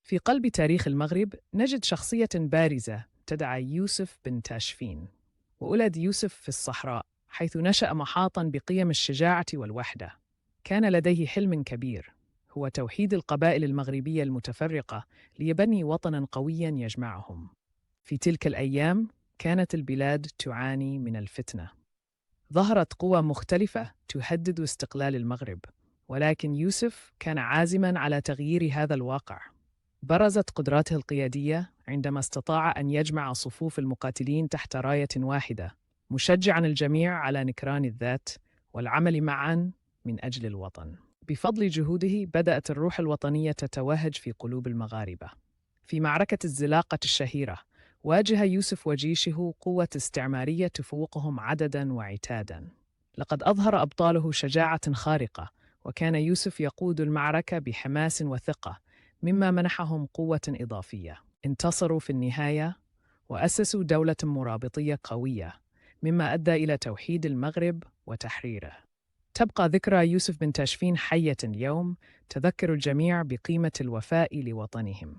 في قلب تاريخ المغرب نجد شخصية بارزة تدعى يوسف بن تاشفين. وولد يوسف في الصحراء، حيث نشأ محاطاً بقيم الشجاعة والوحدة. كان لديه حلم كبير، هو توحيد القبائل المغربية المتفرقة ليبني وطناً قوياً يجمعهم. في تلك الأيام كانت البلاد تعاني من الفتنة. ظهرت قوى مختلفة تهدد استقلال المغرب، ولكن يوسف كان عازماً على تغيير هذا الواقع. برزت قدراته القيادية عندما استطاع أن يجمع صفوف المقاتلين تحت راية واحدة، مشجعاً الجميع على نكران الذات والعمل معاً من أجل الوطن. بفضل جهوده بدأت الروح الوطنية تتوهج في قلوب المغاربة. في معركة الزلاقة الشهيرة، واجه يوسف وجيشه قوة استعمارية تفوقهم عدداً وعتاداً. لقد أظهر أبطاله شجاعة خارقة، وكان يوسف يقود المعركة بحماس وثقة، مما منحهم قوة إضافية. انتصروا في النهاية وأسسوا دولة مرابطية قوية، مما أدى إلى توحيد المغرب وتحريره. تبقى ذكرى يوسف بن تاشفين حية اليوم، تذكر الجميع بقيمة الوفاء لوطنهم.